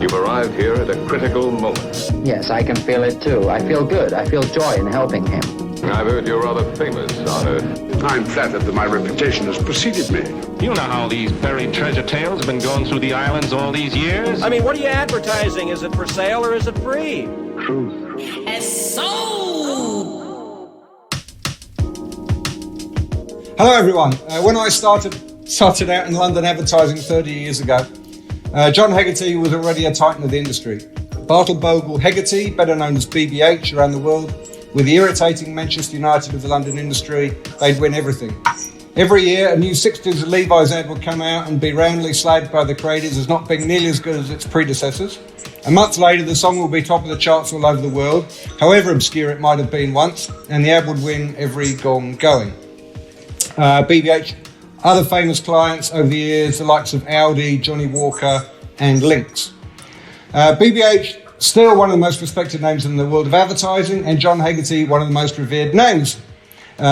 You've arrived here at a critical moment. Yes, I can feel it too. I feel good. I feel joy in helping him. I've heard you're rather famous on Earth. I'm flattered that my reputation has preceded me. You know how these buried treasure tales have been going through the islands all these years? I mean, what are you advertising? Is it for sale or is it free? Truth. And so... Hello everyone. When I started out in London advertising 30 years ago, John Hegarty was already a titan of the industry. Bartle Bogle Hegarty, better known as BBH around the world, with the irritating Manchester United of the London industry, they'd win everything. Every year, a new 60s Levi's ad would come out and be roundly slagged by the creators as not being nearly as good as its predecessors. A month later, the song will be top of the charts all over the world, however obscure it might have been once, and the ad would win every gong going. BBH, other famous clients over the years, the likes of Audi, Johnny Walker, and Lynx. BBH, still one of the most respected names in the world of advertising, and John Hegarty, one of the most revered names.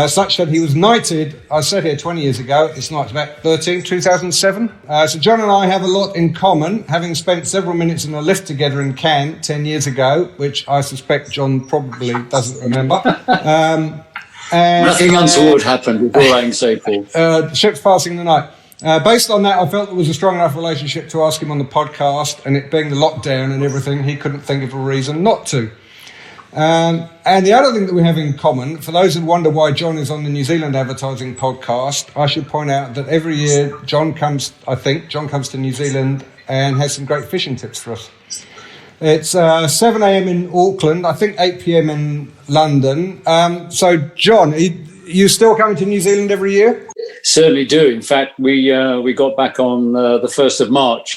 Such that he was knighted, I said here 20 years ago, it's not, it's about 2007. So John and I have a lot in common, having spent several minutes in a lift together in Cannes 10 years ago, which I suspect John probably doesn't remember. Nothing untoward happened, is all I can say, Paul. Ships passing the night. Based on that, I felt there was a strong enough relationship to ask him on the podcast, and it being the lockdown and everything, he couldn't think of a reason not to. And the other thing that we have in common, for those who wonder why John is on the New Zealand Advertising Podcast, I should point out that every year John comes to New Zealand and has some great fishing tips for us. It's 7 a.m. in Auckland, I think 8 p.m. in London. So, John, are you still coming to New Zealand every year? Certainly do. In fact, we got back on the 1st of March,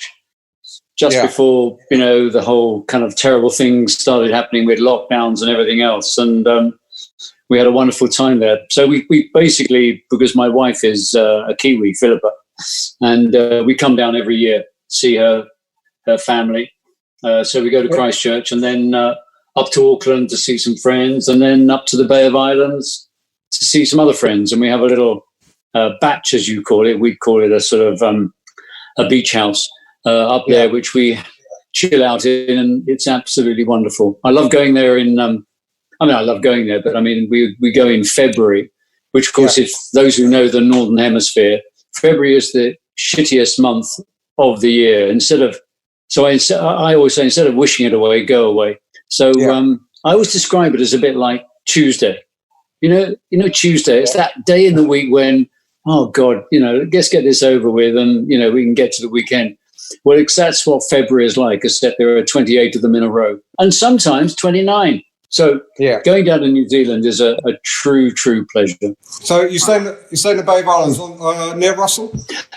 just before, the whole kind of terrible things started happening with lockdowns and everything else. And we had a wonderful time there. So we basically, because my wife is a Kiwi, Philippa, and we come down every year, see her family. So we go to Christchurch and then up to Auckland to see some friends, and then up to the Bay of Islands to see some other friends. And we have a little batch, as you call it. We'd call it a sort of a beach house up there, which we chill out in, and it's absolutely wonderful. I love going there I love going there, but we go in February, which of course, if those who know the Northern Hemisphere, February is the shittiest month of the year. I always say, instead of wishing it away, go away. So I always describe it as a bit like Tuesday. Tuesday, it's that day in the week when, oh God, let's get this over with and, we can get to the weekend. Well, that's what February is like, except there are 28 of them in a row and sometimes 29. So going down to New Zealand is a true pleasure. So you stay in the Bay of Islands near Russell?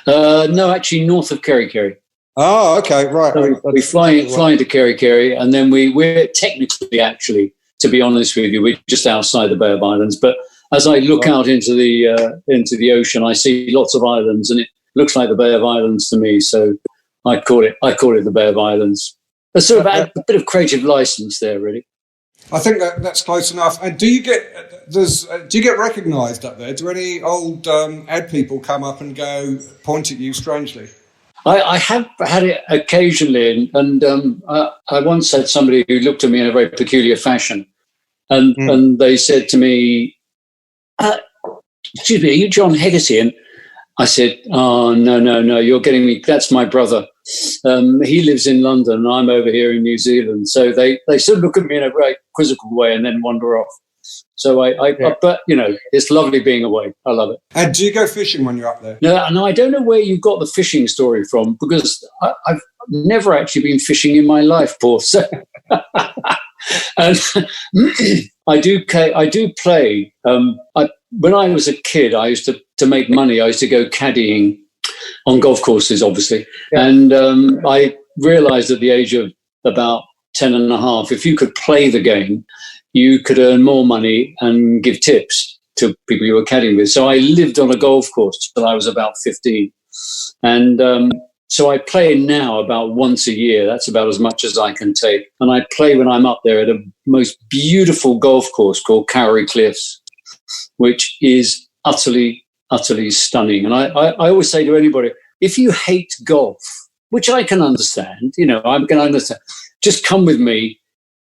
No, actually north of Kerikeri. Oh, okay, right. So we fly into Kerikeri, and then we're technically, actually, to be honest with you, we're just outside the Bay of Islands. But as I look out into the ocean, I see lots of islands, and it looks like the Bay of Islands to me. So I call it the Bay of Islands. There's sort of a bit of creative license there, really. I think that's close enough. And do you get recognised up there? Do any old ad people come up and point at you strangely? I have had it occasionally, and I once had somebody who looked at me in a very peculiar fashion, and they said to me, "Excuse me, are you John Hegarty?" And I said, "Oh, no, you're getting me. That's my brother. He lives in London, and I'm over here in New Zealand." So they sort of look at me in a very quizzical way and then wander off. So but it's lovely being away. I love it. And do you go fishing when you're up there? No, I don't know where you got the fishing story from, because I've never actually been fishing in my life, Paul. So, and I do play. When I was a kid, I used to make money. I used to go caddying on golf courses, obviously, and I realised at the age of about 10 and a half, if you could play the game, you could earn more money and give tips to people you were caddying with. So I lived on a golf course till I was about 15. And so I play now about once a year. That's about as much as I can take. And I play when I'm up there at a most beautiful golf course called Cowrie Cliffs, which is utterly stunning. And I always say to anybody, if you hate golf, which I can understand. I can understand. Just come with me,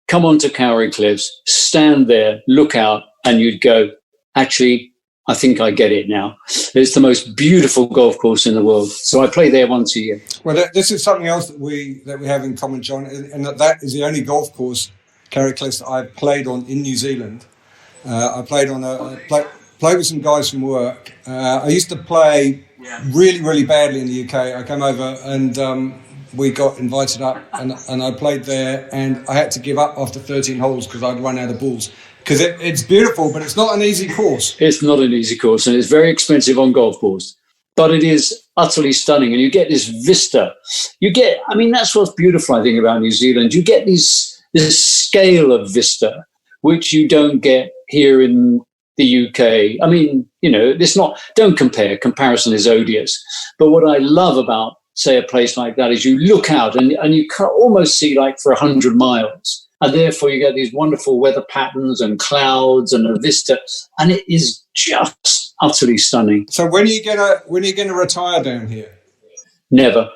come onto Cowrie Cliffs, stand there, look out, and you'd go, actually, I think I get it now. It's the most beautiful golf course in the world. So I play there once a year. Well, this is something else that we have in common, John, and that is the only golf course, Cowrie Cliffs, that I've played on in New Zealand. I played on played with some guys from work. I used to play really, really badly in the UK. I came over and we got invited up, and I played there, and I had to give up after 13 holes because I'd run out of balls. Because it's beautiful, but it's not an easy course. It's not an easy course, and it's very expensive on golf course. But it is utterly stunning, and you get this vista. That's what's beautiful, I think, about New Zealand. You get this scale of vista, which you don't get here in the UK. Don't compare. Comparison is odious. But what I love about, say, a place like that is you look out and you can almost see like for 100 miles. And therefore you get these wonderful weather patterns and clouds and a vista. And it is just utterly stunning. So when are you gonna retire down here? Never.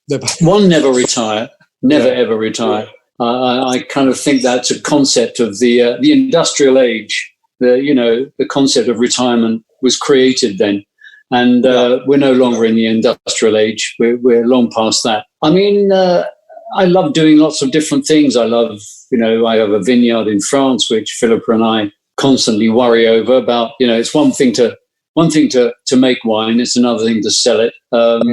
Never retire. Never ever retire. I kind of think that's a concept of the industrial age. The concept of retirement was created then. And we're no longer in the industrial age. We're long past that. I love doing lots of different things. I love, I have a vineyard in France, which Philippa and I constantly worry over about. It's one thing to make wine. It's another thing to sell it. But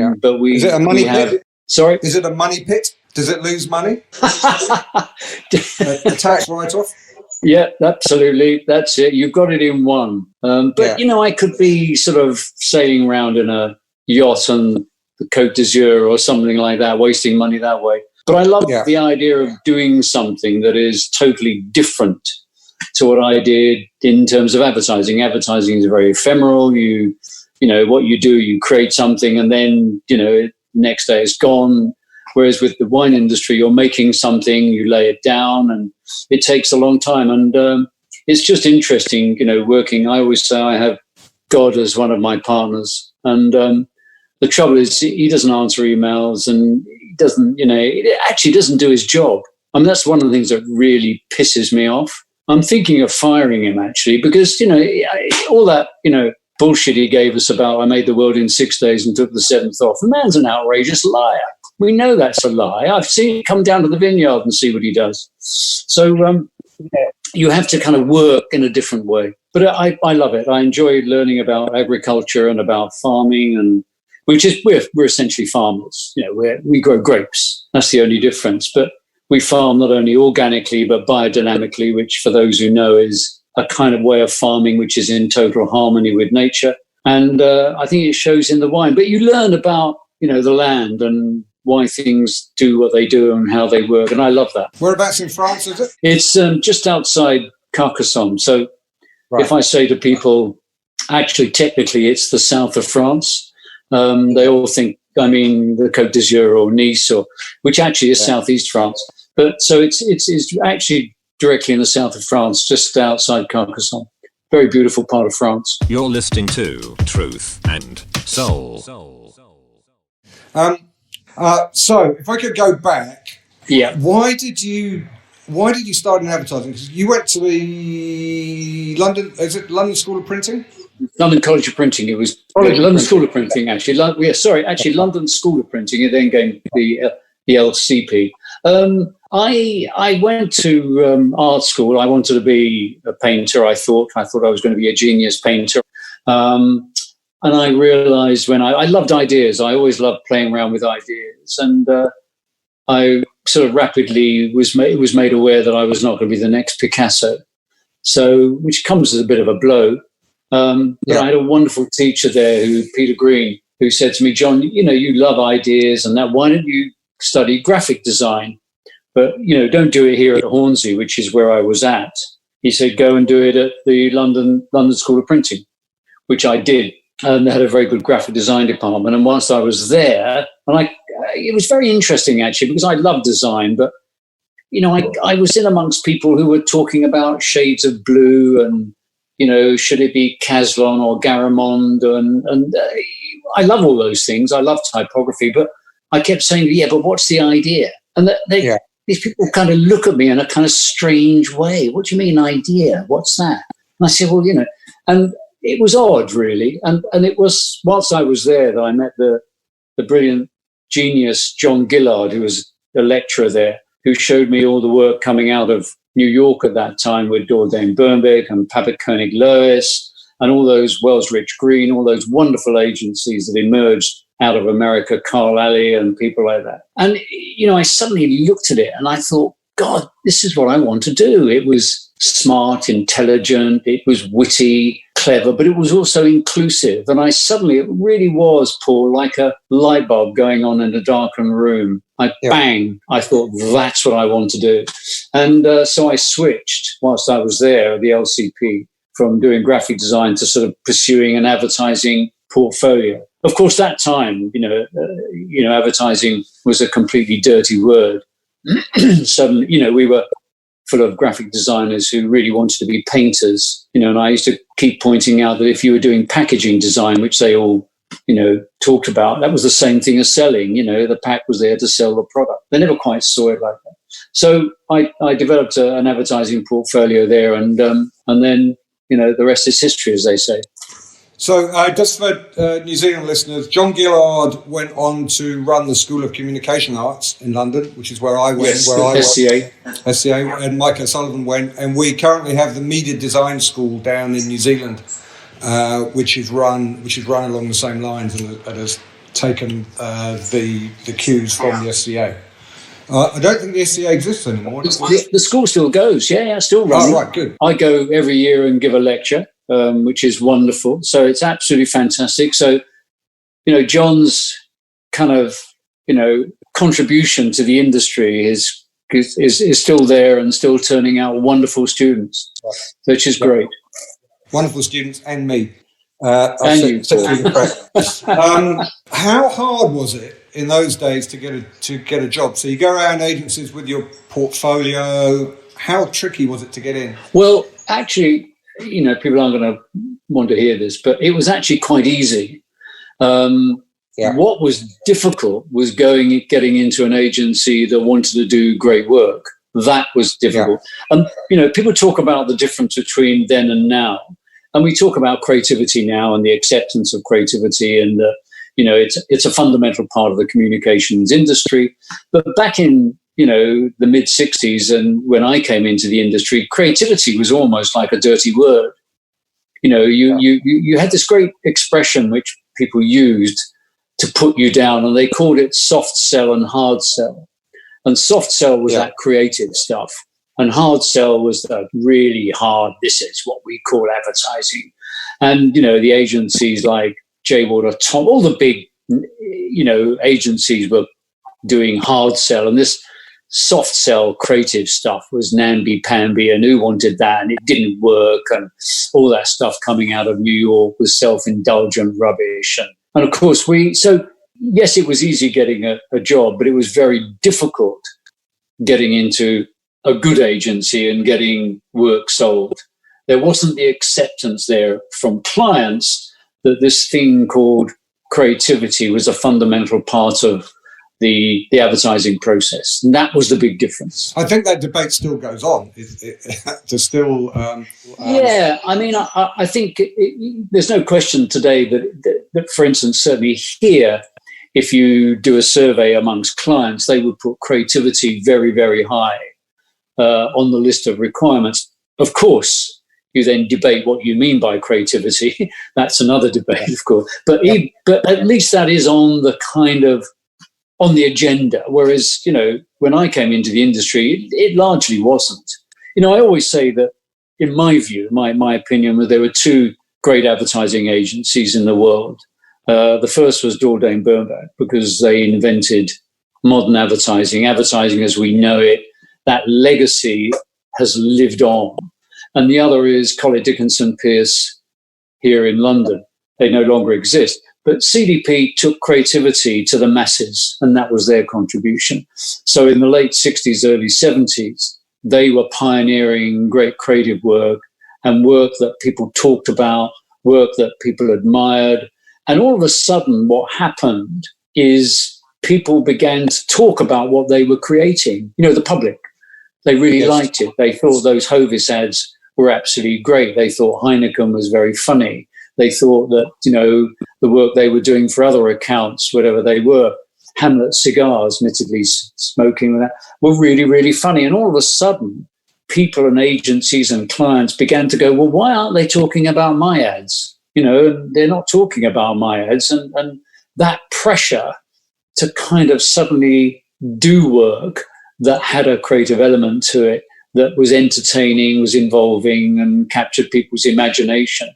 is it a money pit? Sorry? Is it a money pit? Does it lose money? a tax write-off? Yeah, absolutely. That's it. You've got it in one. I could be sort of sailing around in a yacht on the Côte d'Azur or something like that, wasting money that way. But I love the idea of doing something that is totally different to what I did in terms of advertising. Advertising is very ephemeral. What you do, you create something and then, next day it's gone. Whereas with the wine industry, you're making something, you lay it down and it takes a long time. And it's just interesting, working. I always say I have God as one of my partners. And the trouble is he doesn't answer emails and he doesn't, it actually doesn't do his job. That's one of the things that really pisses me off. I'm thinking of firing him actually because, all that, bullshit he gave us about I made the world in 6 days and took the 7th off. The man's an outrageous liar. We know that's a lie. I've seen him come down to the vineyard and see what he does. So you have to kind of work in a different way. But I love it. I enjoy learning about agriculture and about farming, and we're essentially farmers. We grow grapes. That's the only difference. But we farm not only organically but biodynamically, which for those who know is a kind of way of farming which is in total harmony with nature. And I think it shows in the wine. But you learn about, the land and why things do what they do and how they work. And I love that. Whereabouts in France is it? It's just outside Carcassonne. So if I say to people, actually, technically, it's the south of France, they all think, the Côte d'Azur or Nice, which actually is southeast France. But so it's actually directly in the south of France, just outside Carcassonne. Very beautiful part of France. You're listening to Truth and Soul. So if I could go back, why did you start in advertising? Because you went to the London School of Printing? London College of Printing. It was London School of Printing, actually. London School of Printing. It then came the LCP. I went to art school. I wanted to be a painter. I thought I was going to be a genius painter. And I realized when I loved ideas. I always loved playing around with ideas. And I sort of rapidly was made aware that I was not going to be the next Picasso. So, which comes as a bit of a blow. But I had a wonderful teacher there, Peter Green, who said to me, John, you love ideas and that. Why don't you study graphic design? But, don't do it here at Hornsey, which is where I was at. He said, go and do it at the London School of Printing, which I did. And they had a very good graphic design department. And once I was there, and it was very interesting, actually, because I love design. But, I was in amongst people who were talking about shades of blue and, should it be Caslon or Garamond? And I love all those things. I love typography. But I kept saying, yeah, but what's the idea? And these people kind of look at me in a kind of strange way. What do you mean idea? What's that? And I said, well, and it was odd, really. And it was whilst I was there that I met the brilliant genius John Gillard, who was a lecturer there, who showed me all the work coming out of New York at that time with Dordain Bernbeck and Papert Koenig Lois and all those Wells Rich Green, all those wonderful agencies that emerged out of America, Carl Alley and people like that. And, I suddenly looked at it and I thought, God, this is what I want to do. It was smart, intelligent, it was witty, clever, but it was also inclusive. And it really was, Paul, like a light bulb going on in a darkened room. Bang, I thought, that's what I want to do. And so I switched whilst I was there at the LCP from doing graphic design to sort of pursuing an advertising portfolio. Of course, that time, advertising was a completely dirty word. Suddenly, we were full of graphic designers who really wanted to be painters, and I used to keep pointing out that if you were doing packaging design, which they all, talked about, that was the same thing as selling. The pack was there to sell the product. They never quite saw it like that. So I developed an advertising portfolio there, and then, the rest is history, as they say. So just for New Zealand listeners, John Gillard went on to run the School of Communication Arts in London, which is where I went. Yes, SCA, and Mike O'Sullivan went. And we currently have the Media Design School down in New Zealand, which is run along the same lines and has taken the cues from the SCA. I don't think the SCA exists anymore. The school still goes, still running. Oh, right, good. I go every year and give a lecture. Which is wonderful. So it's absolutely fantastic. So, John's kind of, contribution to the industry is still there and still turning out wonderful students, which is great. Wonderful students and me. And you, how hard was it in those days to get a job? So you go around agencies with your portfolio. How tricky was it to get in? Well, actually, people aren't going to want to hear this, but it was actually quite easy. What was difficult was getting into an agency that wanted to do great work. That was difficult. And, people talk about the difference between then and now. And we talk about creativity now and the acceptance of creativity and, it's a fundamental part of the communications industry. But back in the mid-60s, and when I came into the industry, creativity was almost like a dirty word. You had this great expression which people used to put you down, and they called it soft sell and hard sell. And soft sell was that creative stuff, and hard sell was that really hard, this is what we call advertising. And, the agencies like J. Walter Tom, all the big, agencies were doing hard sell, and this soft sell creative stuff was namby-pamby, and who wanted that, and it didn't work, and all that stuff coming out of New York was self-indulgent rubbish. And of course yes, it was easy getting a job, but it was very difficult getting into a good agency and getting work sold. There wasn't the acceptance there from clients that this thing called creativity was a fundamental part of the advertising process. And that was the big difference. I think that debate still goes on. There's still... I think there's no question today that, for instance, certainly here, if you do a survey amongst clients, they would put creativity very, very high on the list of requirements. Of course, you then debate what you mean by creativity. That's another debate, of course. But at least that is on the agenda. Whereas, when I came into the industry, it largely wasn't. I always say that, in my view, my opinion, there were two great advertising agencies in the world. The first was Dordain Bernbeck, because they invented modern advertising as we know it. That legacy has lived on. And the other is Collett Dickinson Pierce here in London. They no longer exist. But CDP took creativity to the masses, and that was their contribution. So in the late 60s, early 70s, they were pioneering great creative work and work that people talked about, work that people admired. And all of a sudden, what happened is people began to talk about what they were creating. The public, they really liked it. They thought those Hovis ads were absolutely great. They thought Heineken was very funny. They thought that, the work they were doing for other accounts, whatever they were, Hamlet cigars, admittedly smoking that, were really, really funny. And all of a sudden, people and agencies and clients began to go, well, why aren't they talking about my ads? They're not talking about my ads. And that pressure to kind of suddenly do work that had a creative element to it, that was entertaining, was involving, and captured people's imagination,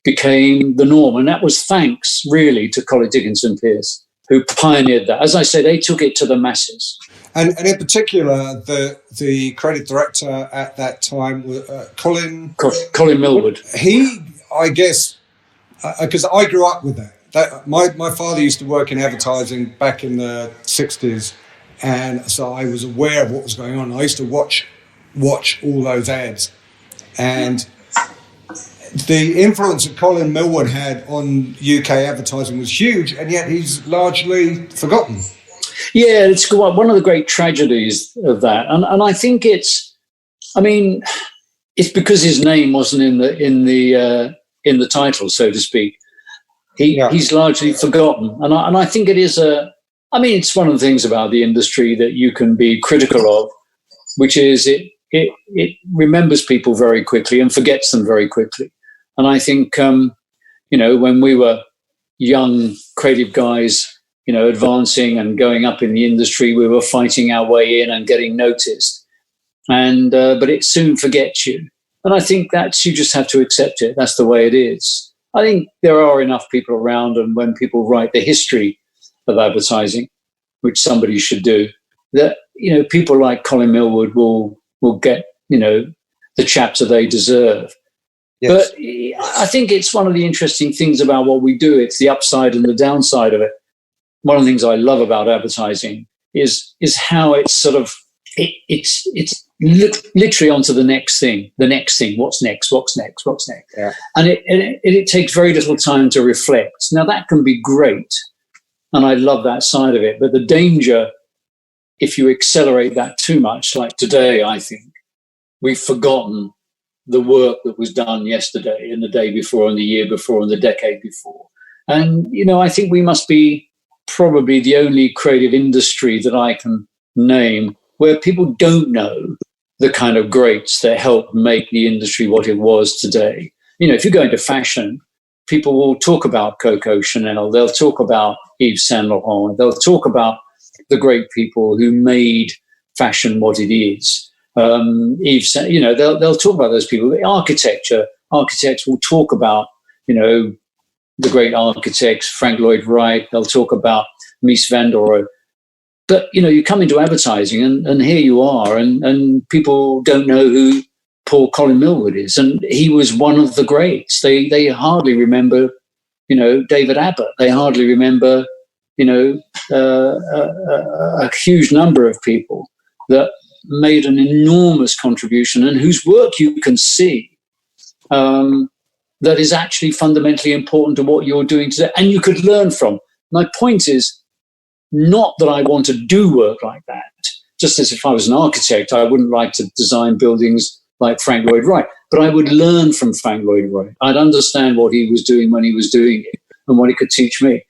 became the norm. And that was thanks, really, to Colin Dickinson Pierce, who pioneered that. As I say, they took it to the masses. And in particular, the creative director at that time was Colin Millwood. He, I guess, because I grew up with that. My father used to work in advertising back in the 60s, and so I was aware of what was going on. I used to watch all those ads, and the influence that Colin Millwood had on UK advertising was huge, and yet he's largely forgotten. Yeah, it's one of the great tragedies of that, and I think it's because his name wasn't in the title, so to speak. He's largely forgotten, and I think it is it's one of the things about the industry that you can be critical of, which is it remembers people very quickly and forgets them very quickly. And I think, when we were young creative guys, advancing and going up in the industry, we were fighting our way in and getting noticed. And but it soon forgets you. And I think you just have to accept it. That's the way it is. I think there are enough people around, and when people write the history of advertising, which somebody should do, that, people like Colin Millwood will get, the chapter they deserve. Yes. But I think it's one of the interesting things about what we do. It's the upside and the downside of it. One of the things I love about advertising is how it's sort of, it's literally onto the next thing, what's next. Yeah. And it takes very little time to reflect. Now that can be great, and I love that side of it. But the danger, if you accelerate that too much, like today, I think we've forgotten the work that was done yesterday and the day before and the year before and the decade before. And, I think we must be probably the only creative industry that I can name where people don't know the kind of greats that helped make the industry what it was today. If you go into fashion, people will talk about Coco Chanel, they'll talk about Yves Saint Laurent, they'll talk about the great people who made fashion what it is. Yves, they'll talk about those people. Architects will talk about, the great architects, Frank Lloyd Wright. They'll talk about Mies van der Rohe. But, you come into advertising and here you are, and people don't know who Paul Colin Millwood is. And he was one of the greats. They hardly remember, David Abbott. They hardly remember, a huge number of people that made an enormous contribution and whose work you can see that is actually fundamentally important to what you're doing today and you could learn from. My point is not that I want to do work like that. Just as if I was an architect, I wouldn't like to design buildings like Frank Lloyd Wright, but I would learn from Frank Lloyd Wright. I'd understand what he was doing when he was doing it and what it could teach me.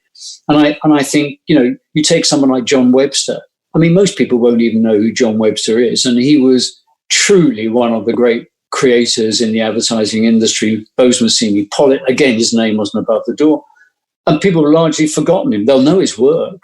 And I think, you take someone like John Webster. Most people won't even know who John Webster is. And he was truly one of the great creators in the advertising industry. Bose Massini, Pollitt, again, his name wasn't above the door. And people have largely forgotten him. They'll know his work.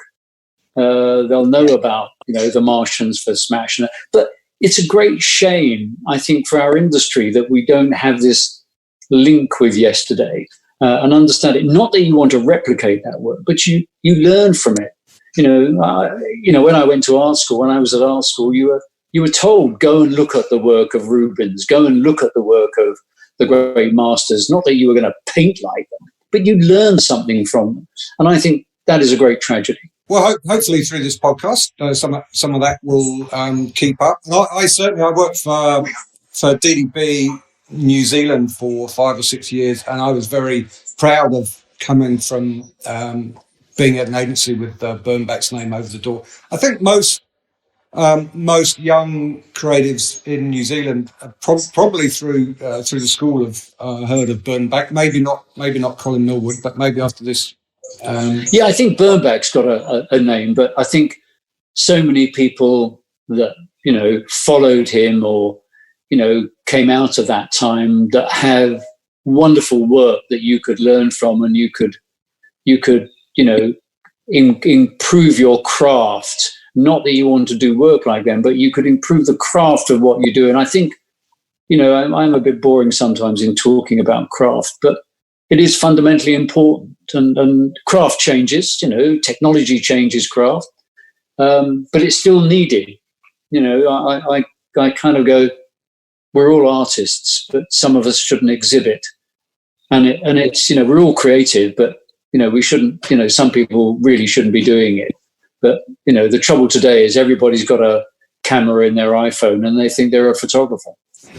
They'll know about, the Martians for Smash. But it's a great shame, I think, for our industry that we don't have this link with yesterday and understand it. Not that you want to replicate that work, but you learn from it. When I went to art school, when I was at art school, you were told, go and look at the work of Rubens, go and look at the work of the great masters. Not that you were going to paint like them, but you learn something from them. And I think that is a great tragedy. Well, hopefully through this podcast, some of that will keep up. I worked for DDB New Zealand for 5 or 6 years, and I was very proud of coming from being at an agency with Burnback's name over the door. I think most young creatives in New Zealand, probably through the school, have heard of Burnback. Maybe not Colin Millwood, but maybe after this. I think Burnback's got a name, but I think so many people that followed him or came out of that time that have wonderful work that you could learn from, and you could improve your craft. Not that you want to do work like them, but you could improve the craft of what you do. And I think, I'm a bit boring sometimes in talking about craft, but it is fundamentally important. And craft changes, technology changes craft, but it's still needed. I kind of go, we're all artists, but some of us shouldn't exhibit. And it's, we're all creative, but, we shouldn't, some people really shouldn't be doing it. But, the trouble today is everybody's got a camera in their iPhone and they think they're a photographer.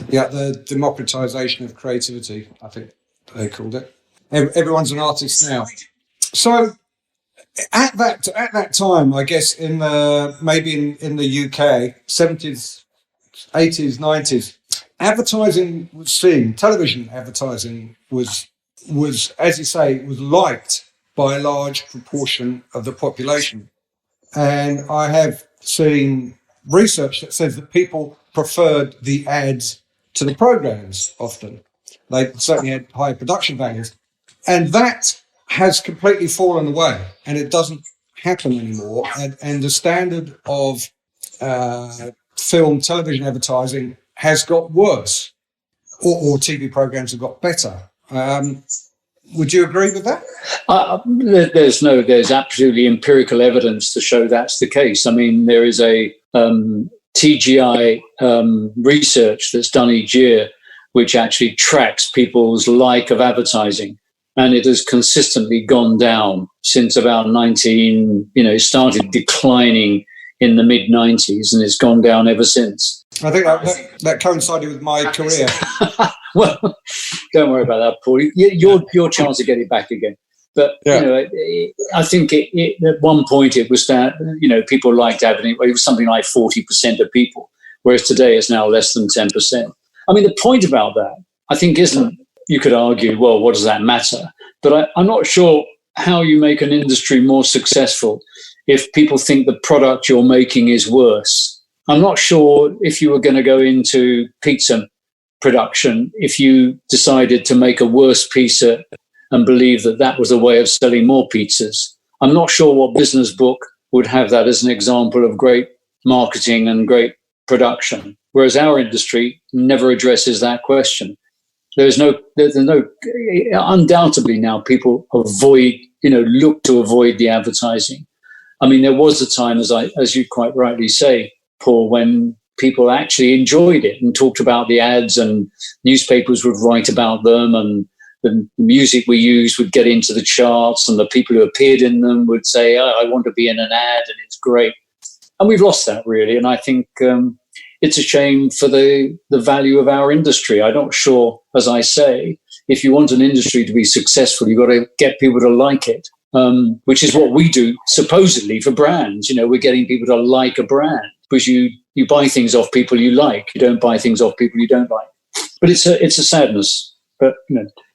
Yeah, the democratization of creativity, I think they called it. Everyone's an artist now. So at that time, I guess in maybe in the UK, 70s, 80s, 90s, advertising was seen, television advertising was, as you say, was liked by a large proportion of the population. And I have seen research that says that people preferred the ads to the programs often. They certainly had higher production values. And that has completely fallen away, and it doesn't happen anymore. And the standard of film, television advertising has got worse, or TV programs have got better. Would you agree with that? There's absolutely empirical evidence to show that's the case. I mean, there is a TGI research that's done each year, which actually tracks people's like of advertising. And it has consistently gone down since about it started declining in the mid-90s, and it's gone down ever since. I think that coincided with my career. Well, don't worry about that, Paul. Your chance to get it back again. But, I think at one point it was that, people liked advertising. It was something like 40% of people, whereas today it's now less than 10%. I mean, the point about that, I think, isn't, you could argue, well, what does that matter? But I'm not sure how you make an industry more successful if people think the product you're making is worse. I'm not sure if you were going to go into pizza production, if you decided to make a worse pizza and believe that was a way of selling more pizzas. I'm not sure what business book would have that as an example of great marketing and great production, whereas our industry never addresses that question. There's no, undoubtedly now people look to avoid the advertising. I mean, there was a time, as you quite rightly say, Paul, when people actually enjoyed it and talked about the ads, and newspapers would write about them, and the music we used would get into the charts, and the people who appeared in them would say, I want to be in an ad, and it's great. And we've lost that, really. And I think it's a shame for the value of our industry. I'm not sure, as I say, if you want an industry to be successful, you've got to get people to like it, which is what we do, supposedly, for brands. We're getting people to like a brand, because you buy things off people you like. You don't buy things off people you don't like. But it's a sadness. But,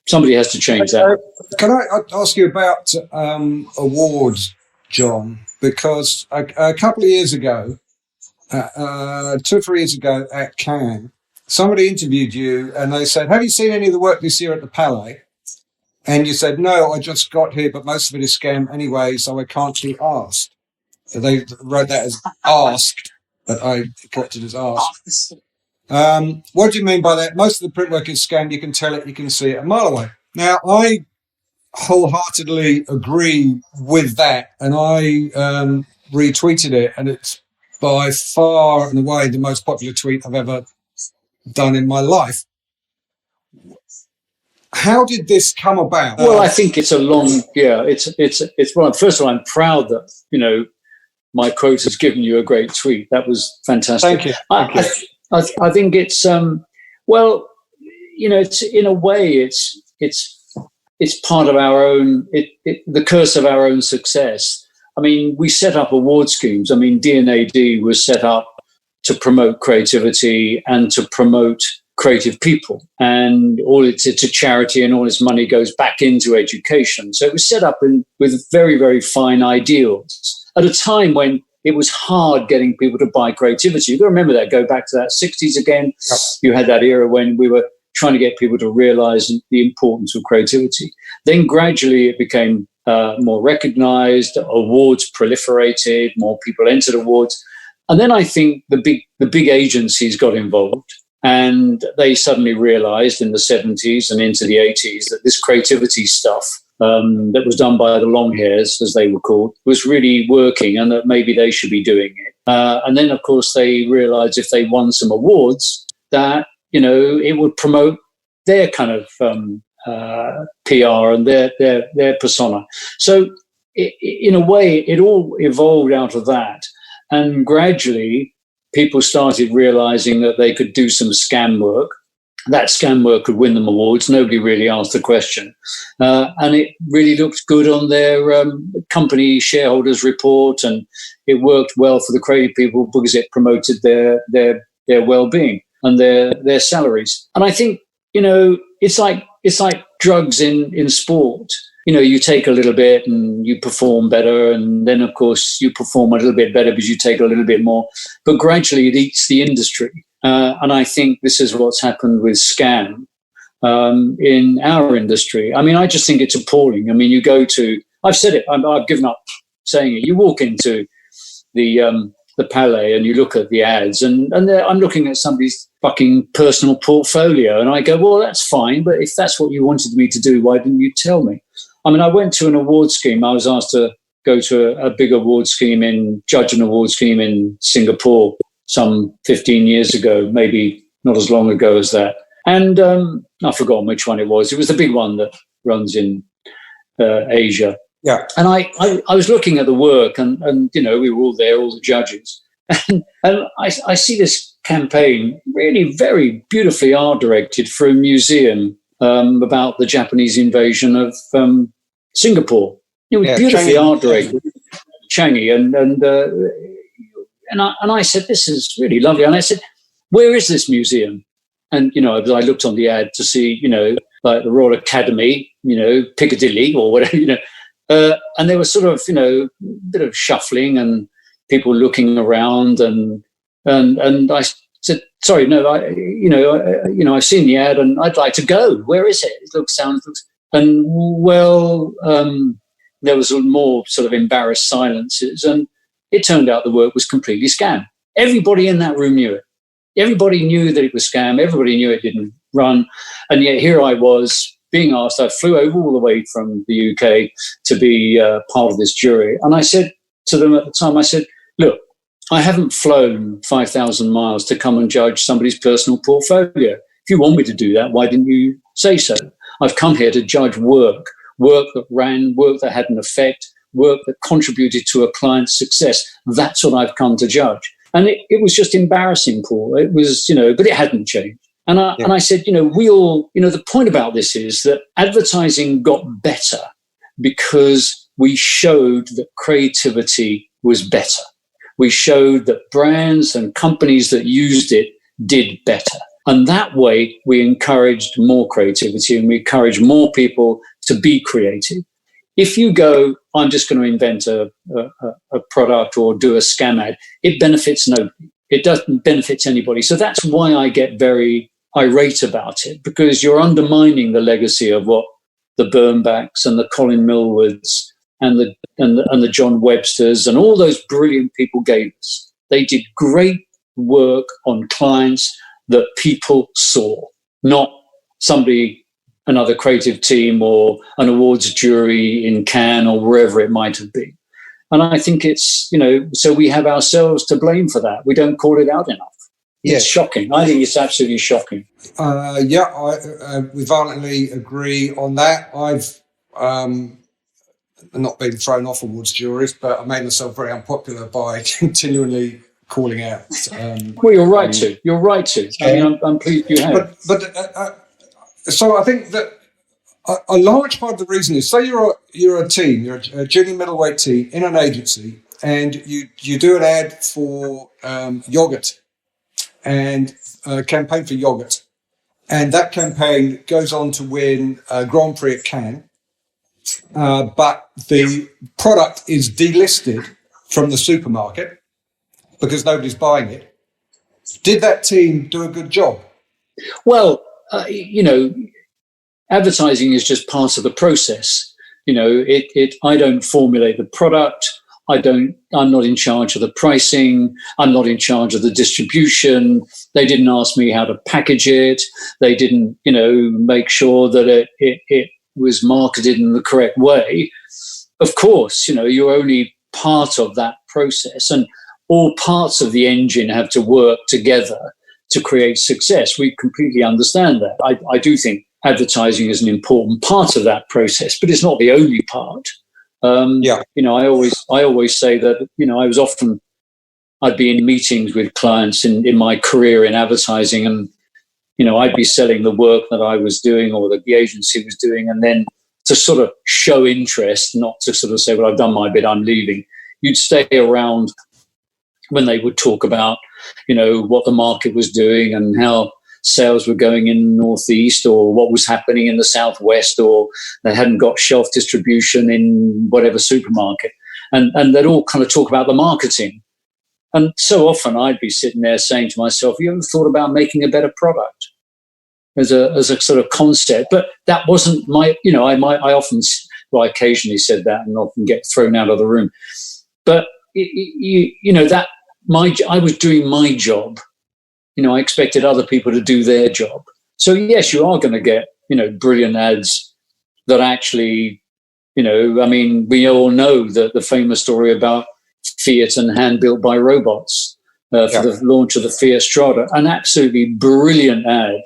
somebody has to change that. Can I ask you about awards, John? Because a couple of years ago, 2 or 3 years ago at Cannes, somebody interviewed you and they said, have you seen any of the work this year at the Palais? And you said, no, I just got here, but most of it is scam anyway, so I can't be asked. So they wrote that as asked, but I corrected it as asked. What do you mean by that? Most of the print work is scanned. You can tell it. You can see it a mile away. Now, I wholeheartedly agree with that, and I retweeted it, and it's by far and away the most popular tweet I've ever done in my life. How did this come about? Well, I think it's a long, it's well, first of all, I'm proud that, my quote has given you a great tweet. That was fantastic. Thank you. I think it's, it's in a way, it's it's part of our own, the curse of our own success. I mean, we set up award schemes. I mean, D&AD was set up to promote creativity and to promote creative people, and it's a charity, and all its money goes back into education. So it was set up with very, very fine ideals at a time when it was hard getting people to buy creativity. You got to remember that, go back to that 60s again. Yep. You had that era when we were trying to get people to realize the importance of creativity. Then gradually it became more recognized, awards proliferated, more people entered awards. And then I think the big agencies got involved, and they suddenly realized in the 70s and into the 80s that this creativity stuff that was done by the long hairs, as they were called, was really working, and that maybe they should be doing it. And then, of course, they realized if they won some awards that, it would promote their kind of PR and their persona. So in a way, it all evolved out of that. And gradually, people started realizing that they could do some scam work. That scam work could win them awards. Nobody really asked the question. And it really looked good on their company shareholders report, and it worked well for the creative people because it promoted their well-being and their salaries. And I think, it's like drugs in sport. You take a little bit and you perform better, and then, of course, you perform a little bit better because you take a little bit more. But gradually it eats the industry. And I think this is what's happened with scam in our industry. I mean, I just think it's appalling. I mean, you go to, I've said it, I've given up saying it. You walk into the Palais and you look at the ads, and I'm looking at somebody's fucking personal portfolio, and I go, well, that's fine, but if that's what you wanted me to do, why didn't you tell me? I mean, I went to an award scheme. I was asked to go to a big award scheme judge an award scheme in Singapore some 15 years ago, maybe not as long ago as that. And I've forgotten which one it was. It was the big one that runs in Asia. Yeah. And I was looking at the work, and we were all there, all the judges. And I see this campaign, really very beautifully art-directed for a museum about the Japanese invasion of Singapore. It was beautifully art-directed, Changi. And I said, this is really lovely. And I said, where is this museum? And, I looked on the ad to see, like the Royal Academy, Piccadilly or whatever, and there was sort of, a bit of shuffling and people looking around, and I said, sorry, no, I've seen the ad and I'd like to go. Where is it? It looks. And there was more sort of embarrassed silences, and it turned out the work was completely scam. Everybody in that room knew it. Everybody knew that it was scam. Everybody knew it didn't run. And yet here I was being asked. I flew over all the way from the UK to be part of this jury. And I said to them at the time, I said, look, I haven't flown 5,000 miles to come and judge somebody's personal portfolio. If you want me to do that, why didn't you say so? I've come here to judge work that ran, work that had an effect, work that contributed to a client's success. That's what I've come to judge. And it was just embarrassing, Paul. It was, but it hadn't changed. And I said, we all, the point about this is that advertising got better because we showed that creativity was better. We showed that brands and companies that used it did better. And that way we encouraged more creativity, and we encouraged more people to be creative. If you go, I'm just going to invent a product or do a scam ad, it benefits nobody. It doesn't benefit anybody. So that's why I get very irate about it, because you're undermining the legacy of what the Birnbachs and the Colin Millwards and the John Websters and all those brilliant people gave us. They did great work on clients that people saw, not another creative team or an awards jury in Cannes or wherever it might have been. And I think it's, so we have ourselves to blame for that. We don't call it out enough. It's shocking. I think it's absolutely shocking. We violently agree on that. I've not been thrown off awards juries, but I made myself very unpopular by continually calling out. Well, you're right to. You're right to. I mean, I'm pleased you have. So I think that a large part of the reason is, say you're a team, you're a junior middleweight team in an agency, and you do an ad for yogurt and a campaign for yogurt, and that campaign goes on to win a Grand Prix at Cannes, but the product is delisted from the supermarket because nobody's buying it. Did that team do a good job? Well, advertising is just part of the process. I don't formulate the product. I'm not in charge of the pricing. I'm not in charge of the distribution. They didn't ask me how to package it. They didn't, make sure that it was marketed in the correct way. Of course, you're only part of that process, and all parts of the engine have to work together to create success. We completely understand that. I do think advertising is an important part of that process, but it's not the only part. I always say that, I'd be in meetings with clients in my career in advertising, and, I'd be selling the work that I was doing or that the agency was doing. And then to sort of show interest, not to sort of say, well, I've done my bit, I'm leaving. You'd stay around when they would talk about, what the market was doing and how sales were going in the Northeast, or what was happening in the Southwest, or they hadn't got shelf distribution in whatever supermarket. And they'd all kind of talk about the marketing. And so often I'd be sitting there saying to myself, you ever thought about making a better product as a sort of concept? But that wasn't my, I occasionally said that and often get thrown out of the room. But, I was doing my job. I expected other people to do their job. So yes, you are going to get, brilliant ads that actually, we all know the famous story about Fiat and hand built by robots for the launch of the Fiat Strada, an absolutely brilliant ad.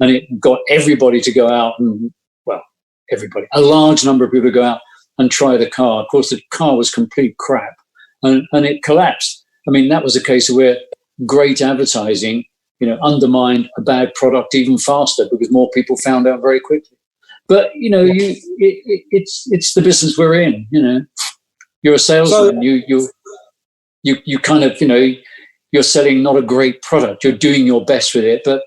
And it got everybody to go out and, a large number of people to go out and try the car. Of course, the car was complete crap and it collapsed. That was a case where great advertising, undermined a bad product even faster because more people found out very quickly. But, it's the business we're in, You're a salesman. So, you kind of, you're selling not a great product. You're doing your best with it, but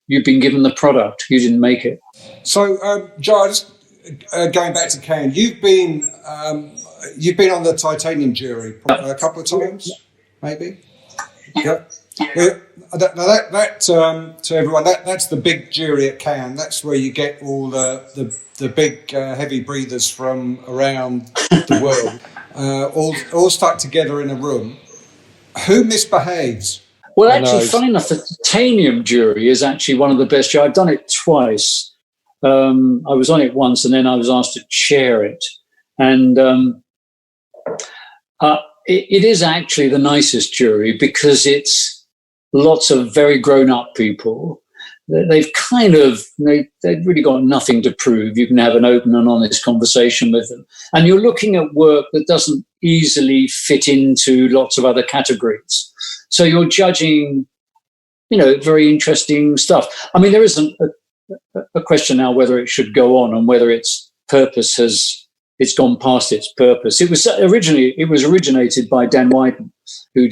you've been given the product. You didn't make it. So, John, just going back to Cannes, you've been on the titanium jury a couple of times, maybe. Yep. That to everyone, that's the big jury at Cannes. That's where you get all the big heavy breathers from around the world, all stuck together in a room. Who misbehaves? Well, actually, funny enough, the titanium jury is actually one of the best. I've done it twice. I was on it once, and then I was asked to chair it, and it is actually the nicest jury because it's lots of very grown-up people. They've really got nothing to prove. You can have an open and honest conversation with them. And you're looking at work that doesn't easily fit into lots of other categories. So you're judging, very interesting stuff. There isn't a question now whether it should go on and whether its purpose it's gone past its purpose. It was originated by Dan Whiten, who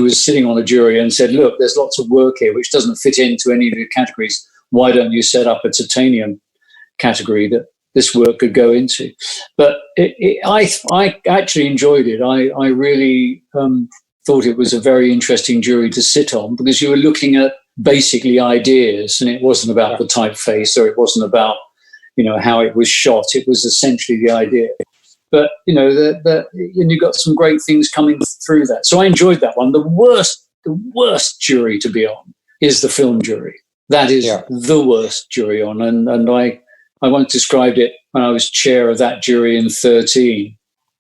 was sitting on a jury and said, look, there's lots of work here which doesn't fit into any of the categories. Why don't you set up a titanium category that this work could go into? But I actually enjoyed it. I really thought it was a very interesting jury to sit on because you were looking at basically ideas, and it wasn't about the typeface, or it wasn't about how it was shot. It was essentially the idea. But, and you got some great things coming through that. So I enjoyed that one. The worst jury to be on is the film jury. That is the worst jury on. And I once described it when I was chair of that jury in 2013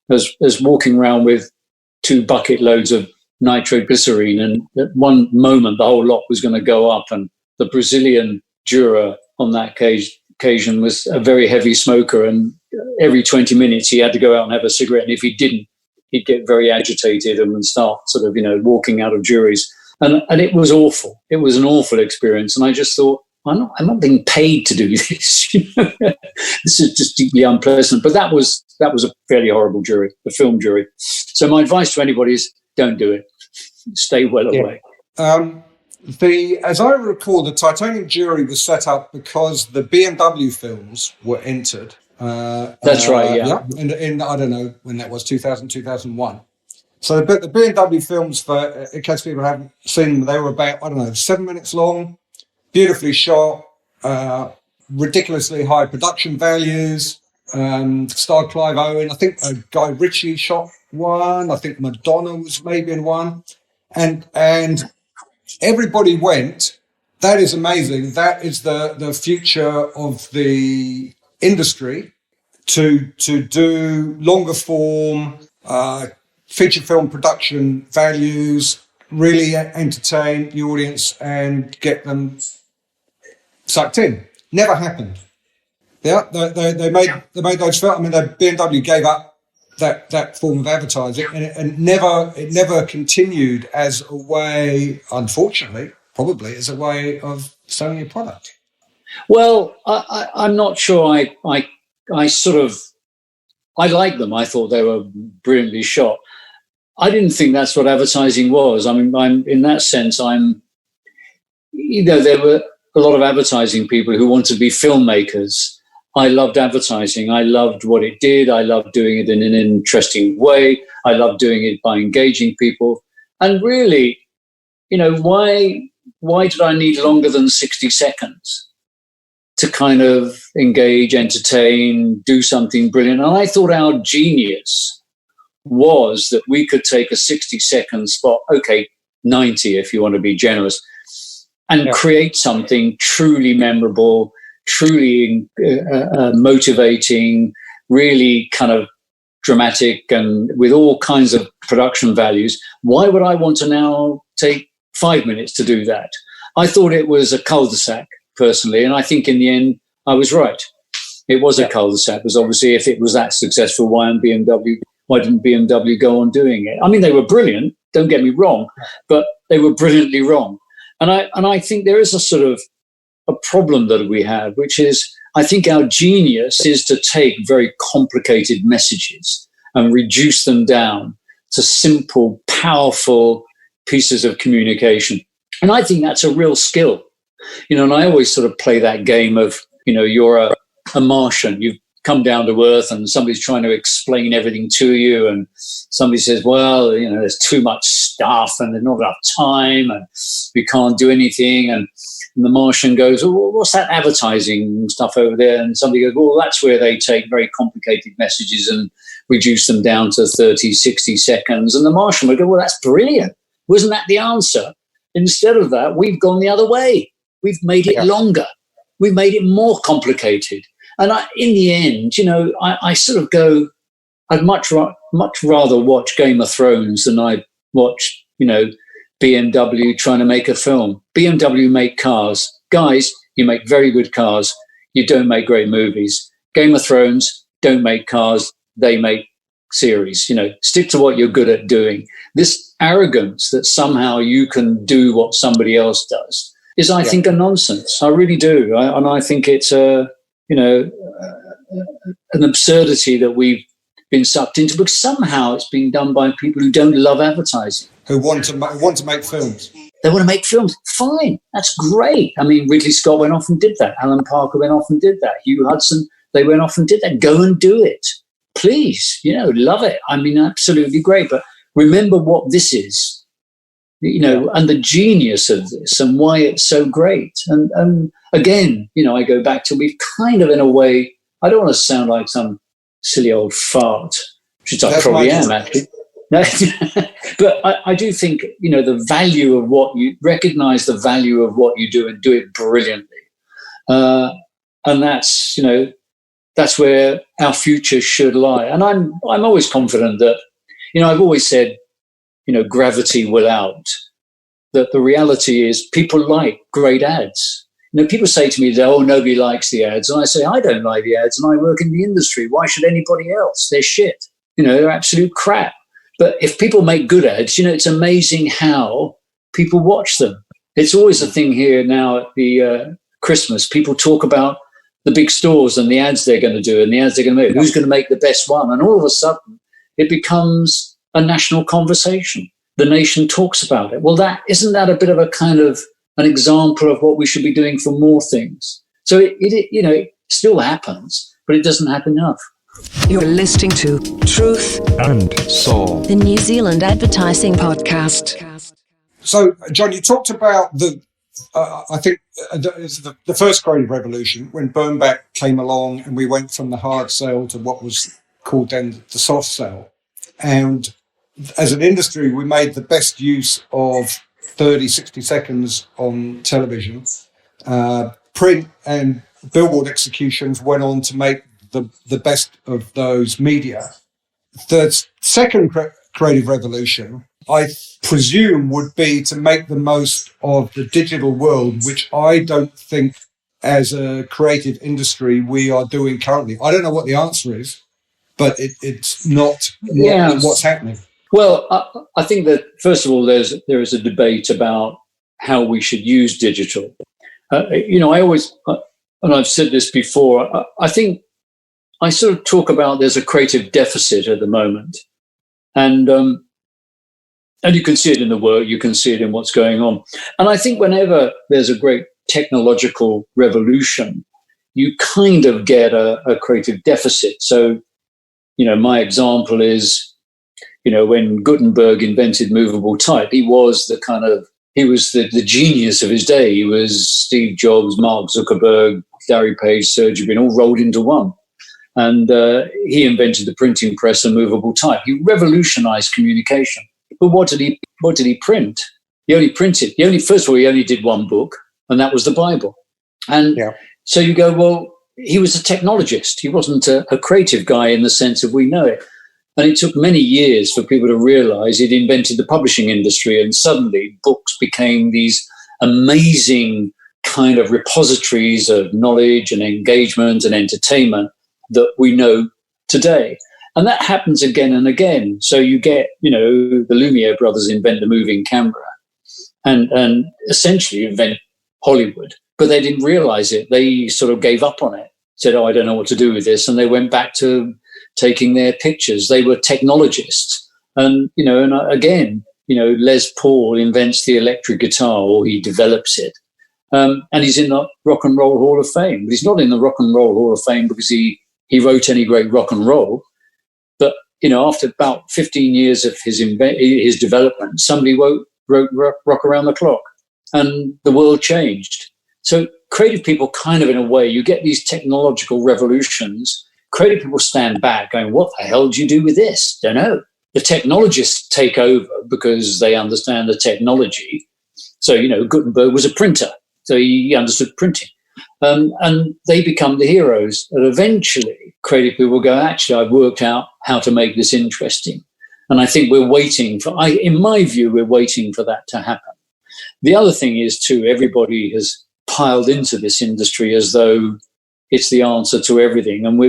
as walking around with 2 bucket loads of nitroglycerine. And at one moment, the whole lot was going to go up. And the Brazilian juror on that occasion was a very heavy smoker, and every 20 minutes he had to go out and have a cigarette, and if he didn't, he'd get very agitated and start sort of walking out of juries, and it was awful. It was an awful experience, and I just thought I'm not being paid to do this. This is just deeply unpleasant. But that was a fairly horrible jury, the film jury. So my advice to anybody is don't do it. Stay well away. As I recall, the titanium jury was set up because the BMW films were entered. That's right, yeah. In I don't know when that was, 2000, 2001. So the BMW films, in case people haven't seen them, they were about, 7 minutes long, beautifully shot, ridiculously high production values, starred Clive Owen. I think Guy Ritchie shot one. I think Madonna was maybe in one. And everybody went, that is amazing. That is the future of the industry, to do longer form, feature film production values, really entertain the audience and get them sucked in. Never happened. Yeah, they made those films. I mean, the BMW gave up that form of advertising, and it never continued as a way, unfortunately, probably as a way of selling your product. Well, I'm not sure. I like them. I thought they were brilliantly shot. I didn't think that's what advertising was. I mean, I'm in that sense. There were a lot of advertising people who wanted to be filmmakers. I loved advertising. I loved what it did. I loved doing it in an interesting way. I loved doing it by engaging people. And really, why did I need longer than 60 seconds to kind of engage, entertain, do something brilliant? And I thought our genius was that we could take a 60-second spot, 90 if you want to be generous, and create something truly memorable, truly motivating, really kind of dramatic, and with all kinds of production values. Why would I want to now take 5 minutes to do that? I thought it was a cul-de-sac, personally, and I think in the end I was right. It was a cul-de-sac, because obviously if it was that successful, why didn't BMW go on doing it? I mean, they were brilliant, don't get me wrong, but they were brilliantly wrong. And I think there is a sort of a problem that we have, which is, I think our genius is to take very complicated messages and reduce them down to simple, powerful pieces of communication. And I think that's a real skill. And I always sort of play that game of, you're a Martian. You've come down to Earth and somebody's trying to explain everything to you. And somebody says, well, there's too much stuff and there's not enough time and we can't do anything. And the Martian goes, oh, what's that advertising stuff over there? And somebody goes, well, that's where they take very complicated messages and reduce them down to 30, 60 seconds. And the Martian would go, well, that's brilliant. Wasn't that the answer? Instead of that, we've gone the other way. We've made it longer. We've made it more complicated. And in the end, I sort of go, I'd much rather watch Game of Thrones than I'd watch, BMW trying to make a film. BMW make cars. Guys, you make very good cars. You don't make great movies. Game of Thrones don't make cars. They make series. Stick to what you're good at doing. This arrogance that somehow you can do what somebody else does is, I think, a nonsense. I really do. And I think it's an absurdity that we've been sucked into, because somehow it's being done by people who don't love advertising. Who want to make films. They want to make films. Fine. That's great. I mean, Ridley Scott went off and did that. Alan Parker went off and did that. Hugh Hudson, they went off and did that. Go and do it. Please, love it. I mean, absolutely great. But remember what this is, and the genius of this and why it's so great. And again, I go back to, we've kind of, in a way, I don't want to sound like some silly old fart, which I probably am, actually. No, but I do think, the value of what you recognize, the value of what you do and do it brilliantly. And that's, that's where our future should lie. And I'm always confident that, I've always said, gravity will out, that the reality is people like great ads. People say to me, oh, nobody likes the ads. And I say, I don't like the ads and I work in the industry. Why should anybody else? They're shit. They're absolute crap. But if people make good ads, it's amazing how people watch them. It's always a thing here now at the Christmas, people talk about the big stores and the ads they're going to do and the ads they're going to make. Who's going to make the best one? And all of a sudden, it becomes a national conversation. The nation talks about it. Well, isn't that a bit of a kind of an example of what we should be doing for more things? So it still happens, but it doesn't happen enough. You're listening to Truth And Soul. the New Zealand Advertising Podcast. So, John, you talked about the first creative revolution when Burnback came along and we went from the hard sell to what was called then the soft sell. And as an industry, we made the best use of 30, 60 seconds on television. Print and billboard executions went on to make the best of those media. The second creative revolution, I presume, would be to make the most of the digital world, which I don't think as a creative industry we are doing currently. I don't know what the answer is, but it's not what's happening. Well, I think that, first of all, there is a debate about how we should use digital. I always, and I've said this before, I think I sort of talk about there's a creative deficit at the moment. And you can see it in the work, you can see it in what's going on. And I think whenever there's a great technological revolution, you kind of get a creative deficit. So, my example is, when Gutenberg invented movable type, he was the genius of his day. He was Steve Jobs, Mark Zuckerberg, Larry Page, Sergey Brin, all rolled into one. And he invented the printing press and movable type. He revolutionized communication. But what did he print? He only printed. First of all, he only did one book, and that was the Bible. And so you go, well, he was a technologist. He wasn't a creative guy in the sense of we know it. And it took many years for people to realize he'd invented the publishing industry, and suddenly books became these amazing kind of repositories of knowledge and engagement and entertainment that we know today. And that happens again and again. So you get, the Lumiere brothers invent the moving camera and essentially invent Hollywood, but they didn't realize it. They sort of gave up on it, said, I don't know what to do with this. And they went back to taking their pictures. They were technologists. And, again, Les Paul invents the electric guitar, or he develops it. And he's in the Rock and Roll Hall of Fame. But he's not in the Rock and Roll Hall of Fame because he wrote any great rock and roll. But, after about 15 years of his development, somebody wrote Rock Around the Clock, and the world changed. So creative people kind of, in a way, you get these technological revolutions. Creative people stand back going, what the hell do you do with this? Don't know. The technologists take over because they understand the technology. So, Gutenberg was a printer, so he understood printing. And they become the heroes. And eventually, creative people will go, actually, I've worked out how to make this interesting. And I think we're waiting in my view, we're waiting for that to happen. The other thing is, too, everybody has piled into this industry as though it's the answer to everything. And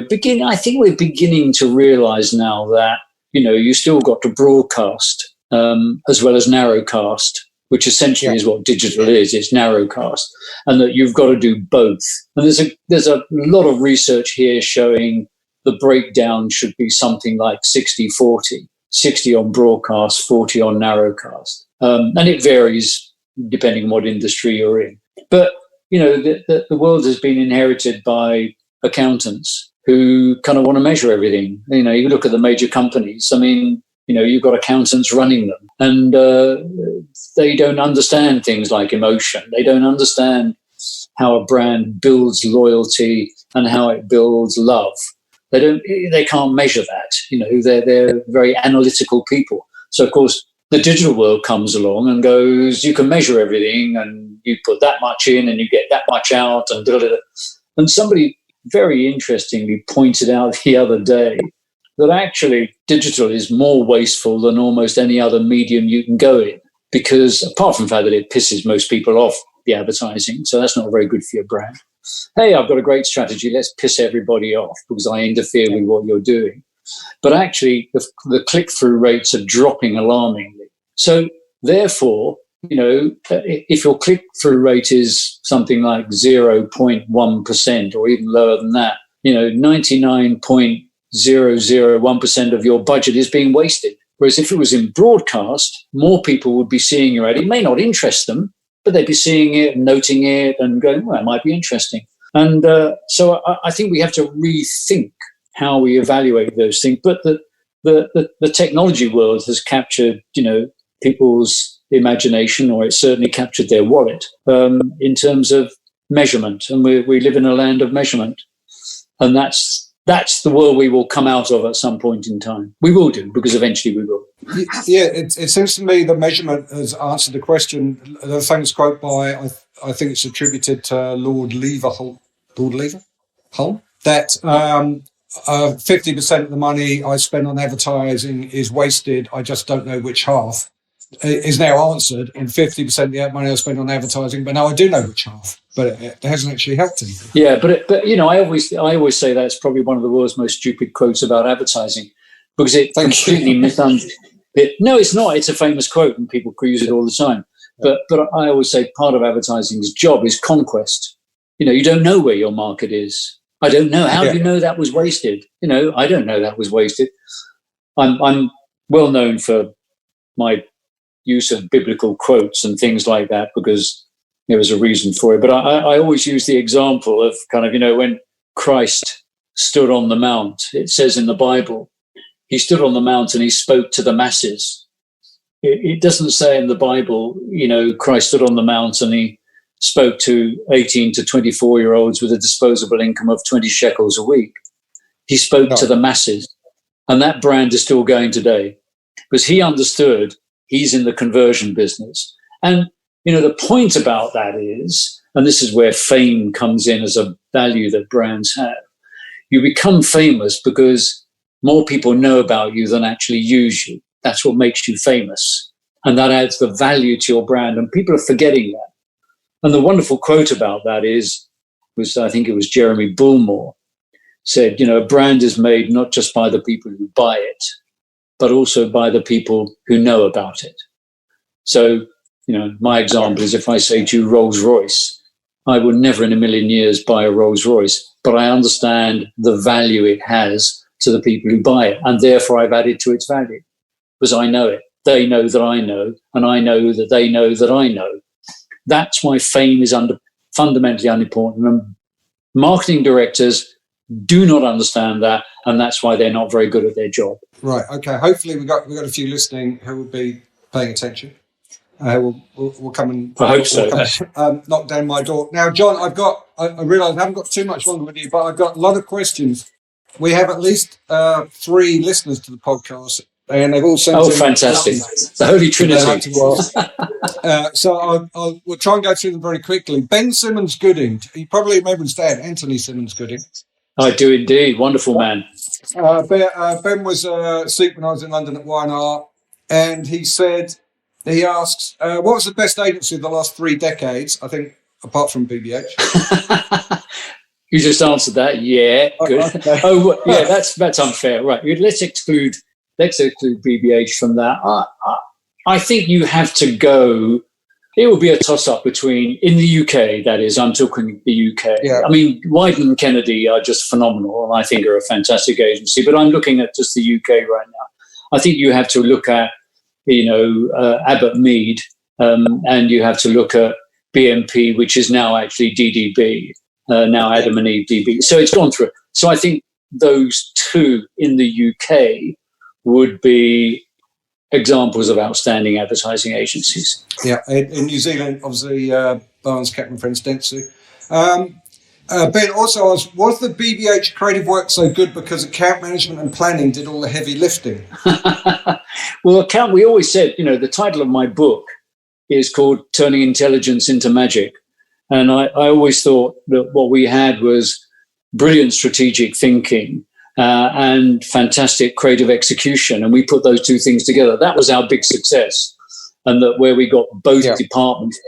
I think we're beginning to realize now that, you still got to broadcast as well as narrowcast, which essentially is what digital is. It's narrowcast, and that you've got to do both. And there's a lot of research here showing the breakdown should be something like 60-40, 60 on broadcast, 40 on narrowcast. And it varies depending on what industry you're in. But, the world has been inherited by accountants who kind of want to measure everything. You look at the major companies. I mean, you've got accountants running them, and they don't understand things like emotion. They don't understand how a brand builds loyalty and how it builds love. They can't measure that. They're very analytical people. So, of course, the digital world comes along and goes, you can measure everything, and you put that much in and you get that much out, and da-da-da. And somebody very interestingly pointed out the other day that actually digital is more wasteful than almost any other medium you can go in, because apart from the fact that it pisses most people off, the advertising, so that's not very good for your brand. Hey, I've got a great strategy, let's piss everybody off because I interfere with what you're doing. But actually, the click-through rates are dropping alarmingly. So therefore, if your click-through rate is something like 0.1% or even lower than that, 99.001% of your budget is being wasted. Whereas if it was in broadcast, more people would be seeing your ad. It may not interest them, but they'd be seeing it and noting it and going, well, it might be interesting. And so I think we have to rethink how we evaluate those things. But the technology world has captured, people's imagination, or it certainly captured their wallet in terms of measurement. And we live in a land of measurement. And that's the world we will come out of at some point in time. We will do, because eventually we will. Yeah, it seems to me the measurement has answered the question. The famous quote by, I think it's attributed to Lord Leverhulme, that 50% of the money I spend on advertising is wasted. I just don't know which half. Is now answered in 50% of the money I spend on advertising, but now I do know which half. But it hasn't actually helped anything. Yeah, but I always say that's probably one of the world's most stupid quotes about advertising, because it completely misunderstands. No, it's not. It's a famous quote, and people use it all the time. But I always say part of advertising's job is conquest. You don't know where your market is. I don't know. How do you know that was wasted? I don't know that was wasted. I'm well known for my use of biblical quotes and things like that, because there was a reason for it. But I always use the example of kind of, when Christ stood on the mount. It says in the Bible, he stood on the mount and he spoke to the masses. It doesn't say in the Bible, Christ stood on the mount and he spoke to 18 to 24-year-olds with a disposable income of 20 shekels a week. He spoke to the masses. And that brand is still going today, because he understood he's in the conversion business. And, the point about that is, and this is where fame comes in as a value that brands have, you become famous because more people know about you than actually use you. That's what makes you famous. And that adds the value to your brand. And people are forgetting that. And the wonderful quote about that was I think it was Jeremy Bullmore, said, a brand is made not just by the people who buy it, but also by the people who know about it. So, my example is, if I say to you Rolls Royce, I would never in a million years buy a Rolls Royce, but I understand the value it has to the people who buy it. And therefore I've added to its value, because I know it. They know that I know, and I know that they know that I know. That's why fame is fundamentally unimportant. And marketing directors do not understand that, and that's why they're not very good at their job. Right. Okay. Hopefully, we got a few listening who will be paying attention. We'll come and I hope so. Knock down my door now, John. I realise I haven't got too much longer with you, but I've got a lot of questions. We have at least 3 listeners to the podcast, and they've all sent. Oh, fantastic! The Holy Trinity. So we'll try and go through them very quickly. Ben Simmons Gooding, you probably remember his dad, Anthony Simmons Gooding. I do indeed. Wonderful man. Ben was a suit when I was in London at Y&R, and he asks, what was the best agency of the last 3 decades? I think, apart from BBH. You just answered that. Yeah, good. Okay. Oh, yeah, that's unfair. Right. Let's exclude BBH from that. I think you have to go. It will be a toss-up between, in the UK, that is, I'm talking the UK. Yeah. I mean, Wyden and Kennedy are just phenomenal, and I think are a fantastic agency, but I'm looking at just the UK right now. I think you have to look at, Abbott Mead, and you have to look at BMP, which is now actually DDB, now Adam and Eve DB. So it's gone through. So I think those 2 in the UK would be examples of outstanding advertising agencies. Yeah, in New Zealand, obviously, Barnes, Captain, Friends, Dentsu. Ben also asked, was the BBH creative work so good because account management and planning did all the heavy lifting? Well, we always said, the title of my book is called Turning Intelligence into Magic. And I always thought that what we had was brilliant strategic thinking and fantastic creative execution. And we put those 2 things together. That was our big success. And that where we got both departments,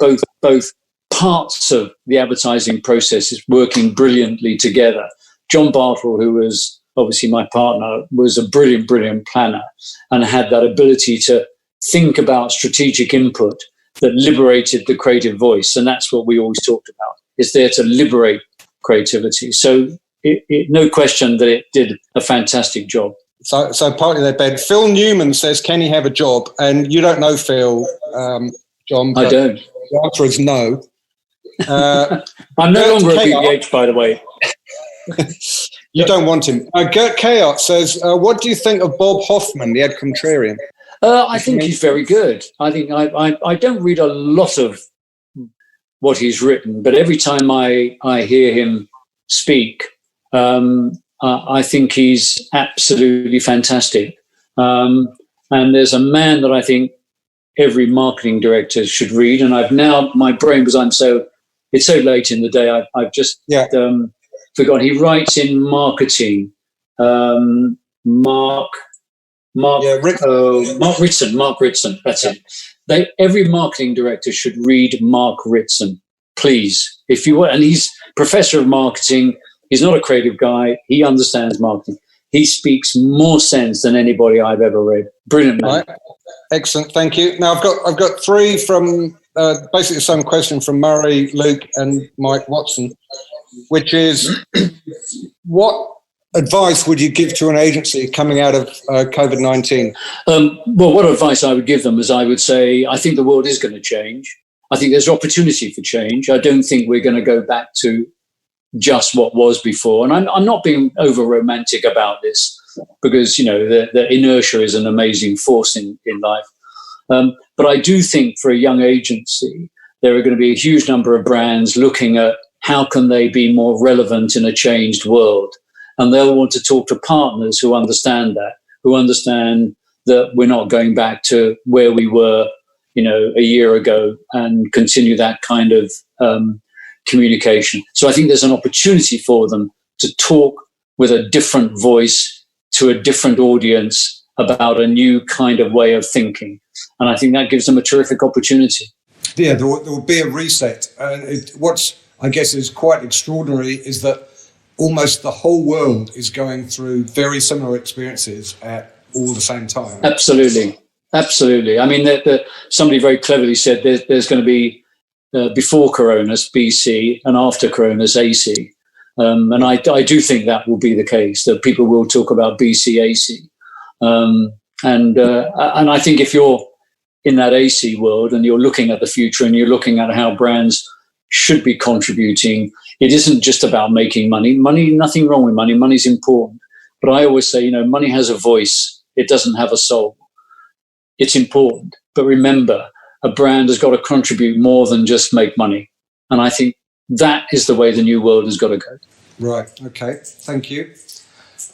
both parts of the advertising process is working brilliantly together. John Bartle, who was obviously my partner, was a brilliant planner and had that ability to think about strategic input that liberated the creative voice. And that's what we always talked about. It's there to liberate creativity. So no question that it did a fantastic job. So partly their bed. Phil Newman says, can he have a job? And you don't know Phil, John. I don't. The answer is no. I'm no longer a BBH, by the way. You don't want him. Gert Kayart says, what do you think of Bob Hoffman, the Ed Contrarian? I think he's very good. I think I don't read a lot of what he's written, but every time I hear him speak, I think he's absolutely fantastic. And there's a man that I think every marketing director should read. And my brain, because it's so late in the day, I've just forgotten. He writes in marketing. Mark Ritson. That's it. Every marketing director should read Mark Ritson, please. If you want, and he's professor of marketing. He's not a creative guy. He understands marketing. He speaks more sense than anybody I've ever read. Brilliant man. Right. Excellent, thank you. Now I've got three from basically the same question from Murray, Luke, and Mike Watson, which is, what advice would you give to an agency coming out of COVID-19? Well, what advice I would give them is I would say, I think the world is going to change. I think there's opportunity for change. I don't think we're going to go back to just what was before. And I'm not being over romantic about this, because, the inertia is an amazing force in life. But I do think for a young agency, there are going to be a huge number of brands looking at how can they be more relevant in a changed world. And they'll want to talk to partners who understand that, who understand that we're not going back to where we were, a year ago, and continue that kind of communication. So I think there's an opportunity for them to talk with a different voice to a different audience about a new kind of way of thinking. And I think that gives them a terrific opportunity. Yeah, there will be a reset. What's, I guess, is quite extraordinary is that almost the whole world is going through very similar experiences at all the same time. Absolutely. I mean, somebody very cleverly said there's going to be before Corona's BC and after Corona's AC. And I do think that will be the case, that people will talk about BC, AC. And I think if you're in that AC world and you're looking at the future and you're looking at how brands should be contributing, it isn't just about making money. Money, nothing wrong with money. Money's important. But I always say, money has a voice. It doesn't have a soul. It's important. But remember, a brand has got to contribute more than just make money. And I think that is the way the new world has got to go. Right. Okay. Thank you.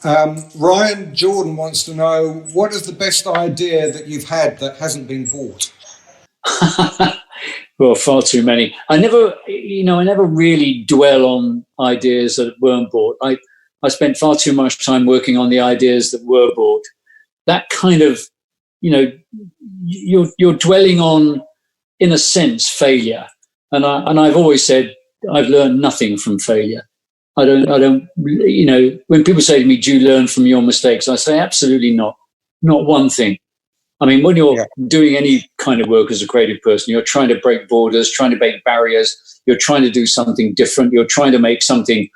Ryan Jordan wants to know, what is the best idea that you've had that hasn't been bought? Well, far too many. I never really dwell on ideas that weren't bought. I spent far too much time working on the ideas that were bought. That kind of, you're dwelling on, in a sense, failure. And I've always said I've learned nothing from failure. I don't. When people say to me, "Do you learn from your mistakes?" I say, absolutely not. Not one thing. I mean, when you're doing any kind of work as a creative person, you're trying to break borders, trying to break barriers. You're trying to do something different. You're trying to make something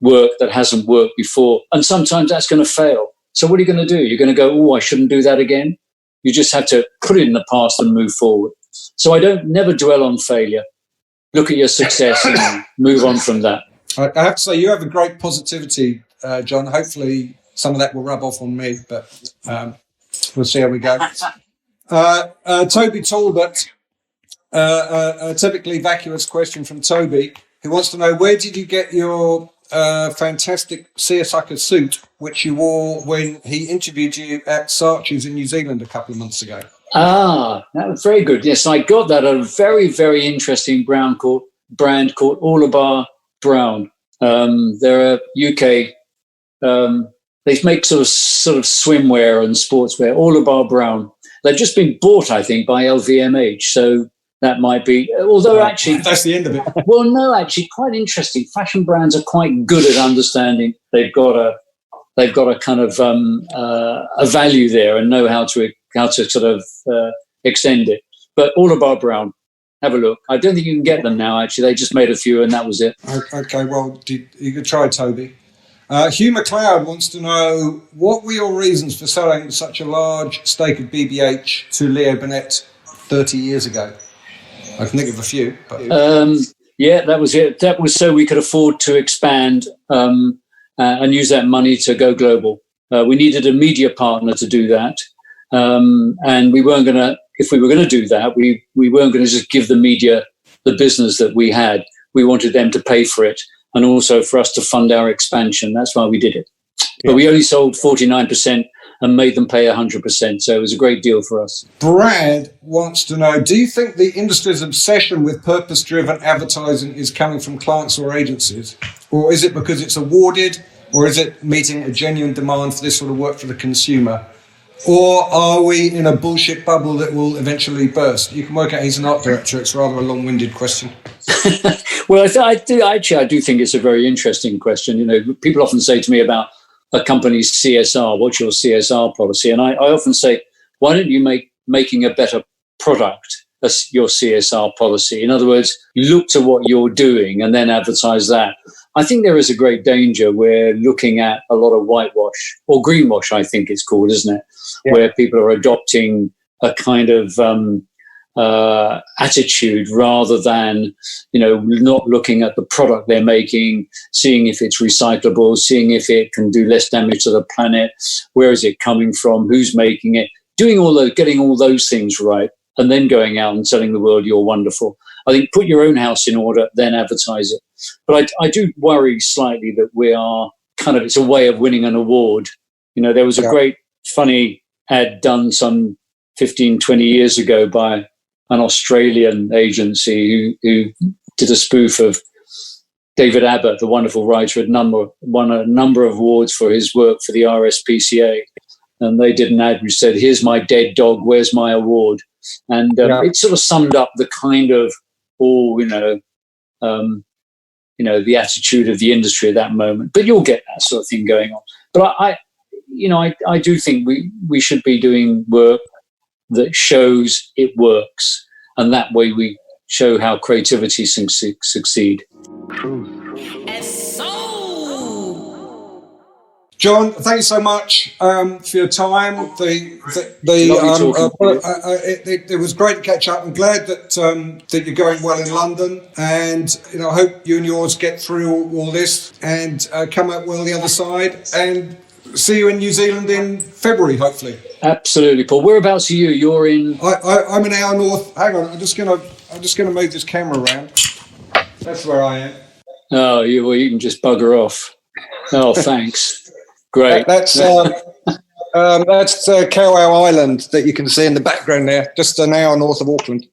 work that hasn't worked before. And sometimes that's going to fail. So what are you going to do? You're going to go, "Oh, I shouldn't do that again." You just have to put it in the past and move forward. So I never dwell on failure. Look at your success and move on from that. I have to say, you have a great positivity, John. Hopefully some of that will rub off on me, but we'll see how we go. Toby Talbot, a typically vacuous question from Toby, who wants to know, where did you get your fantastic seersucker suit, which you wore when he interviewed you at Saatchi's in New Zealand a couple of months ago? Ah, that was very good. Yes, I got that at a very, very interesting brand called All Bar Brown. They're a UK. They make sort of swimwear and sportswear. All Bar Brown. They've just been bought, I think, by LVMH. So that might be. Although actually, that's the end of it. Well, no, actually, quite interesting. Fashion brands are quite good at understanding they've got a kind of a value there and know how to sort of extend it. But All Bar Brown, Have a look. I don't think you can get them now, actually. They just made a few and that was it. Okay, well, you could try, Toby. Hugh McLeod wants to know, what were your reasons for selling such a large stake of BBH to Leo Burnett 30 years ago? I can think of a few. But... yeah, that was it. That was so we could afford to expand and use that money to go global. We needed a media partner to do that. And we weren't going to, if we were going to do that, we weren't going to just give the media the business that we had. We wanted them to pay for it and also for us to fund our expansion. That's why we did it. Yeah. But we only sold 49% and made them pay 100%. So it was a great deal for us. Brad wants to know, do you think the industry's obsession with purpose-driven advertising is coming from clients or agencies? Or is it because it's awarded? Or is it meeting a genuine demand for this sort of work for the consumer? Or are we in a bullshit bubble that will eventually burst? You can work out he's an art director. It's rather a long-winded question. Well, I do think it's a very interesting question. You know, people often say to me about a company's CSR, what's your CSR policy? And I often say, why don't you making a better product as your CSR policy? In other words, look to what you're doing and then advertise that. I think there is a great danger. We're looking at a lot of whitewash or greenwash, I think it's called, isn't it? Yeah. Where people are adopting a kind of attitude rather than, you know, not looking at the product they're making, seeing if it's recyclable, seeing if it can do less damage to the planet, where is it coming from, who's making it, doing all those, getting all those things right, and then going out and telling the world you're wonderful. I think put your own house in order, then advertise it. But I do worry slightly that we are kind of, it's a way of winning an award. You know, there was a great funny ad done some 15, 20 years ago by an Australian agency who did a spoof of David Abbott, the wonderful writer, had won a number of awards for his work for the RSPCA. And they did an ad which said, "Here's my dead dog, where's my award?" And it sort of summed up the kind of, the attitude of the industry at that moment. But you'll get that sort of thing going on. But I do think we should be doing work that shows it works, and that way we show how creativity succeed. John, thanks so much for your time. It was great to catch up. I'm glad that you're going well in London, and I hope you and yours get through all this and come out well the other side. And see you in New Zealand in February, hopefully. Absolutely, Paul. Whereabouts are you? You're in. I'm an hour north. Hang on, I'm just gonna move this camera around. That's where I am. Oh, you can just bugger off. Oh, thanks. Great. That's Kauau Island that you can see in the background there, just an hour north of Auckland.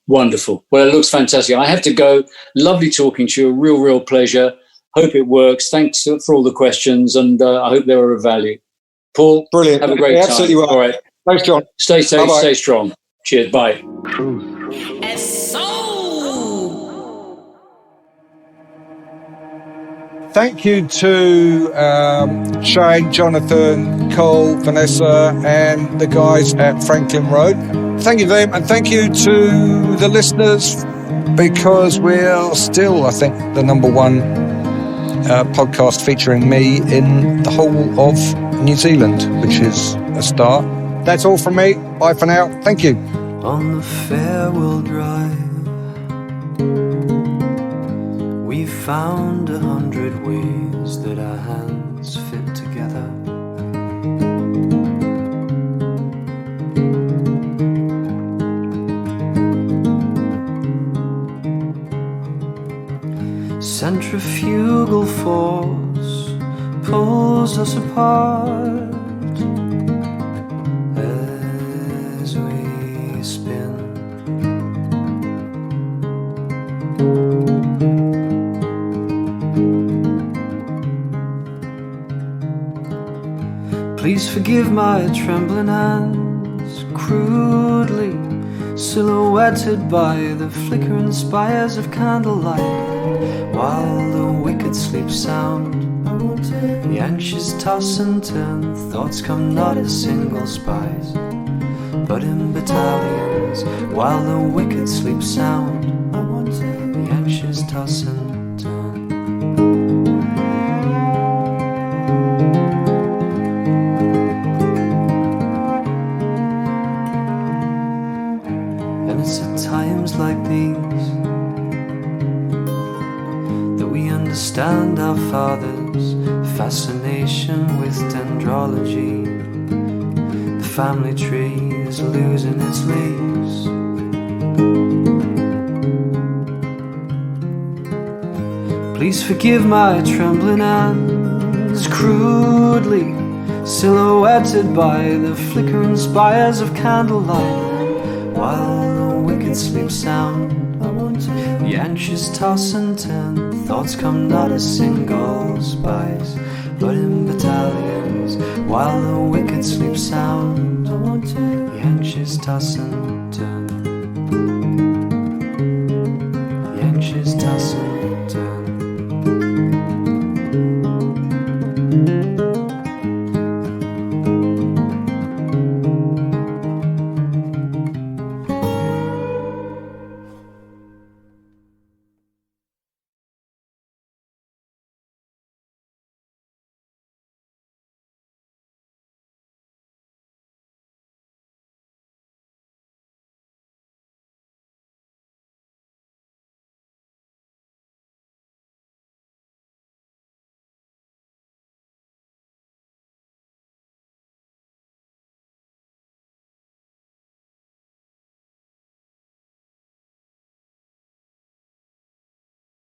Wonderful. Well, it looks fantastic. I have to go. Lovely talking to you. A real pleasure. Hope it works. Thanks for all the questions, and I hope they were of value. Paul, brilliant. Have a great time. Absolutely well. All right. Thanks, John. Stay safe. Bye-bye. Stay strong. Cheers. Bye. Thank you to Shane, Jonathan, Cole, Vanessa, and the guys at Franklin Road. Thank you, them, and thank you to the listeners, because we're still, I think, the number one podcast featuring me in the whole of New Zealand, which is a start. That's all from me. Bye for now. Thank you. On the Farewell Drive, we found 100 ways that our hands fit together. Centrifugal force pulls us apart as we spin. Please forgive my trembling hands, crudely silhouetted by the flickering spires of candlelight, while the wicked sleep sound, the anxious toss and turn, thoughts come not as single spies, but in battalions. battalions, while the wicked sleep sound. The anxious toss and turn. And it's at times like these that we understand our Father's fascination with dendrology. The family tree is losing its leaves. Please forgive my trembling hands, crudely silhouetted by the flickering spires of candlelight, while the wicked sleep sound. The anxious toss and turn, thoughts come not as single spies, but in battalions, while the wicked sleep sound. The anxious toss and turn. The anxious toss and turn.